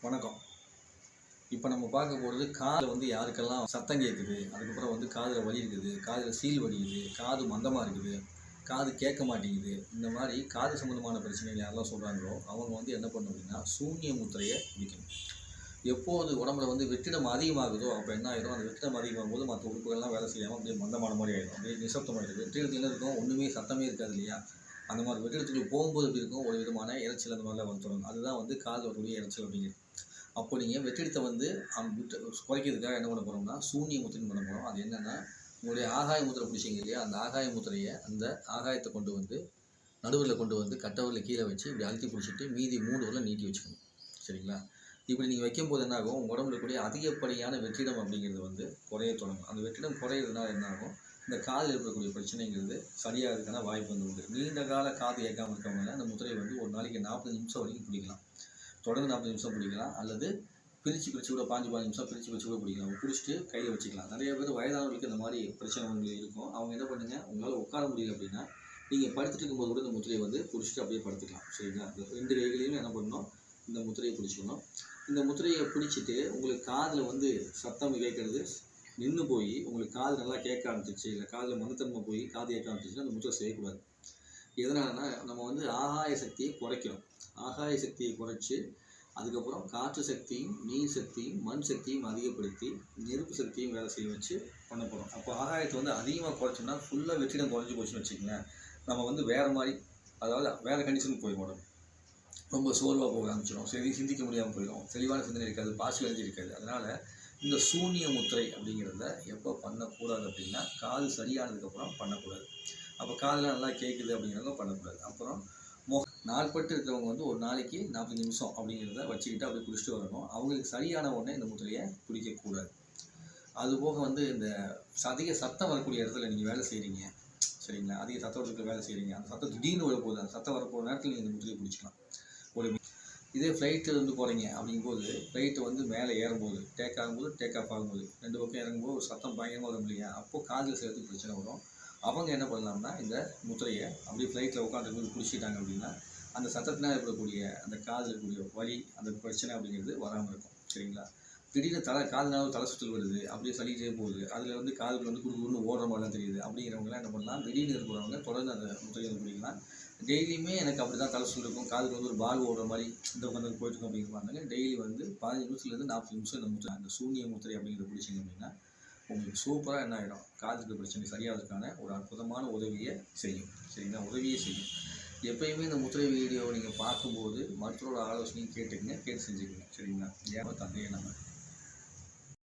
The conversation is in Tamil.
வணக்கம். இப்போ நம்ம பார்க்க போகிறது காதில் வந்து யாருக்கெல்லாம் சத்தம் கேட்குது, அதுக்கப்புறம் வந்து காதில் வலி இருக்குது, காதில் சீல் வலிக்குது, காது மந்தமாக இருக்குது, காது கேட்க மாட்டேங்குது, இந்த மாதிரி காது சம்மந்தமான பிரச்சனைகள் யாரெல்லாம் சொல்கிறாங்களோ அவங்க வந்து என்ன பண்ணணும் அப்படின்னா சூன்ய முத்திரையை பிடிக்கணும். எப்போது உடம்புல வந்து வெற்றிடம் அதிகமாகுதோ அப்போ என்ன ஆகிடும், அந்த வெற்றிடம் அதிகமாகும் போது மற்ற உறுப்புகள்லாம் வேலை செய்யாமல் அப்படியே மந்தமான மாதிரி ஆகிடும், அப்படியே நிசப்தமாகிடும். வெற்றிடத்தில் என்ன இருக்கும், ஒன்றுமே சத்தமே இருக்காது இல்லையா? அந்த மாதிரி வெற்றிடத்துக்கு போகும்போது எப்படி இருக்கும், ஒரு விதமான இறைச்சல் அந்த மாதிரிலாம் வந்து தொடங்கும். அதுதான் வந்து காது வரக்கூடிய இறைச்சல் அப்படிங்கிறது. அப்போ நீங்கள் வெற்றிடத்தை வந்து குறைக்கிறதுக்காக என்ன பண்ண போகிறோம்னா சூன்ய முத்திரை பண்ண போகிறோம். அது என்னென்னா, உங்களுடைய ஆகாய முத்திரை பிடிச்சிங்க இல்லையா, அந்த ஆகாய முத்திரையை அந்த ஆகாயத்தை கொண்டு வந்து நடுவில் கொண்டு வந்து கட்டவரில் கீழே வச்சு இப்படி அழுத்தி பிடிச்சிட்டு மீதி 3 விரலும் நீட்டி வச்சுக்கணும். சரிங்களா? இப்படி நீங்கள் வைக்கும்போது என்னாகும், உங்கள் உடம்புல கூடிய அதிகப்படியான வெற்றிடம் அப்படிங்கிறது வந்து குறைய தொடங்கும். அந்த வெற்றிடம் குறையிறதுனால என்னாகும், இந்த காதில் இருக்கக்கூடிய பிரச்சனைங்கிறது சரியாகிறதுக்கான வாய்ப்பு வந்து உண்டு. நீண்ட கால காது கேட்காமல் இருக்கவங்க அந்த முத்திரையை வந்து ஒரு நாளைக்கு 40 நிமிஷம் வரைக்கும் பிடிக்கலாம். தொடர்ந்து 40 நிமிஷம் பிடிக்கலாம், அல்லது பிரித்து கூட 5 நிமிஷம் பிரித்து கூட பிடிக்கலாம். பிடிச்சிட்டு கையில் வச்சுக்கலாம். நிறைய பேர் வயதானவர்களுக்கு இந்த மாதிரி பிரச்சனை உங்களுக்கு இருக்கும். அவங்க என்ன பண்ணுங்கள், உங்களால் உட்கார முடியல அப்படின்னா நீங்கள் படுத்துட்டு இருக்கும்போது கூட இந்த முத்திரையை வந்து பிடிச்சிட்டு அப்படியே படுத்துக்கலாம். சரிங்களா? இந்த 2 கைகளையும் என்ன பண்ணணும், இந்த முத்திரையை பிடிச்சிக்கணும். இந்த முத்திரையை பிடிச்சிட்டு உங்களுக்கு காதில் வந்து சத்தம் கேட்கறது நின்று போய் உங்களுக்கு காது நல்லா கேட்க ஆரம்பிச்சிச்சு, இல்லை காதில் மந்தத்தன்மை போய் காது கேட்க ஆரம்பிச்சிச்சுன்னா அந்த முத்திரை செய்யக்கூடாது. எதனாலனா நம்ம வந்து ஆகாய சக்தியை குறைக்கிறோம். ஆகாய சக்தியை குறைச்சி அதுக்கப்புறம் காற்று சக்தியும் நீர் சக்தியும் மண் சக்தியும் அதிகப்படுத்தி நெருப்பு சக்தியும் வேலை செய்ய வச்சு பண்ண போகிறோம். அப்போ ஆகாயத்தை வந்து அதிகமாக குறைச்சோம்னா ஃபுல்லாக வெற்றிடம் குறைஞ்சி போச்சுன்னு வச்சுக்கோங்களேன், நம்ம வந்து வேறு மாதிரி, அதாவது வேறு கண்டிஷனுக்கு போய் போடும். ரொம்ப சோர்வாக போக ஆரம்பிச்சிடும், சரி சிந்திக்க முடியாமல் போயிடும், தெளிவான சிந்தனை இருக்காது, பாசிட்டிவ் எனர்ஜி இருக்காது. அதனால் இந்த சூன்ய முத்திரை அப்படிங்கிறத எப்போ பண்ணக்கூடாது அப்படின்னா காது சரியானதுக்கப்புறம் பண்ணக்கூடாது. அப்போ காதெல்லாம் நல்லா கேட்குது அப்படிங்கிறத பண்ணக்கூடாது. அப்புறம் நாள்பட்டு இருக்கிறவங்க வந்து ஒரு நாளைக்கு 40 நிமிஷம் அப்படிங்கிறத வச்சுக்கிட்டு அப்படியே பிடிச்சிட்டு வரணும். அவங்களுக்கு சரியான உடனே இந்த முத்திரையை பிடிக்கக்கூடாது. அதுபோக வந்து இந்த அதிக சத்தம் வரக்கூடிய இடத்துல நீங்கள் வேலை செய்கிறீங்க, சரிங்களா? அதிக சத்தம் வேலை செய்கிறீங்க, அந்த சத்தம் திடீர்னு வரப்போகுது, அந்த சத்தம் வரப்போகிற நேரத்தில் நீங்கள் இந்த முத்திரையை பிடிச்சிக்கலாம். ஒரு இதே ஃப்ளைட்டில் இருந்து போகிறீங்க அப்படிங்கும்போது ஃப்ளைட்டு வந்து மேலே ஏறும்போது டேக் ஆகும்போது டேக் ஆஃப் ஆகும்போது 2 பக்கம் இறங்கும்போது ஒரு சத்தம் பயங்கரமாக வரும் இல்லையா, அப்போது காதில் சேர்த்து பிரச்சனை வரும். அவங்க என்ன பண்ணலாம்னா இந்த முத்திரையை அப்படியே ஃப்ளைட்டில் உட்காந்துருக்கும்போது பிடிச்சிட்டாங்க அப்படின்னா அந்த சத்தத்தினால் ஏற்படக்கூடிய அந்த காதில் இருக்கக்கூடிய வலி, அந்த பிரச்சனை அப்படிங்கிறது வராமல் இருக்கும். சரிங்களா? திடீர்னு காதுனாலும் தலை சுற்றல் வருது, அப்படியே சளிக்கிட்டே போகுது, அதில் வந்து காதுக்குள்ள வந்து குடுக்குன்னு ஓடுற மாதிரிலாம் தெரியுது அப்படிங்கிறவங்களாம் என்ன பண்ணலாம், திடீர்னு இருக்கிறவங்க தொடர்ந்து அந்த முத்திரையை பிடிக்கலாம். டெய்லியுமே எனக்கு அப்படி தான் தலை சுற்றல் இருக்கும், காதுக்கு வந்து ஒரு பால் ஓடுற மாதிரி இந்த உட்காந்து போயிட்டுருக்கோம் அப்படிங்கிறாங்க. டெய்லி வந்து 15 நிமிஷத்துலேருந்து 40 நிமிஷம் இந்த முத்திரை, அந்த சூன்ய முத்திரை அப்படிங்கிறத பிடிச்சிங்க அப்படின்னா உங்களுக்கு சூப்பராக என்ன ஆகிடும், காதுக்கு பிரச்சனை சரியாகிறதுக்கான ஒரு அற்புதமான உதவியை செய்யும். சரிங்களா? உதவியே செய்யும். எப்பயுமே இந்த முத்திரை வீடியோ நீங்கள் பார்க்கும்போது மருத்துவரோட ஆலோசனையும் கேட்டுக்கங்க, கேட்டு செஞ்சுக்கங்க. சரிங்களா? ஏன் தந்தையை நம்ம